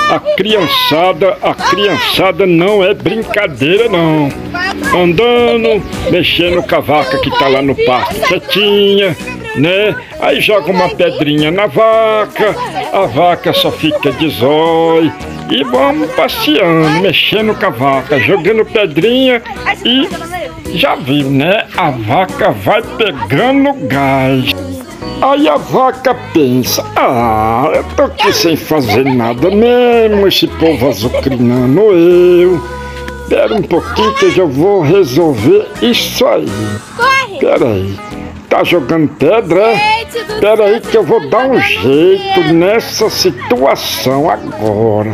A criançada não é brincadeira não. Andando, mexendo com a vaca que tá lá no pasto quietinha, né? Aí joga uma pedrinha na vaca, a vaca só fica de zóio. E vamos passeando, mexendo com a vaca, jogando pedrinha e já viu, né? A vaca vai pegando gás. Aí a vaca pensa, eu tô aqui sem fazer nada mesmo, esse povo azucrinando eu. Espera um pouquinho que eu já vou resolver isso aí. Espera aí, tá jogando pedra, é? Espera aí que eu vou dar um jeito nessa situação agora.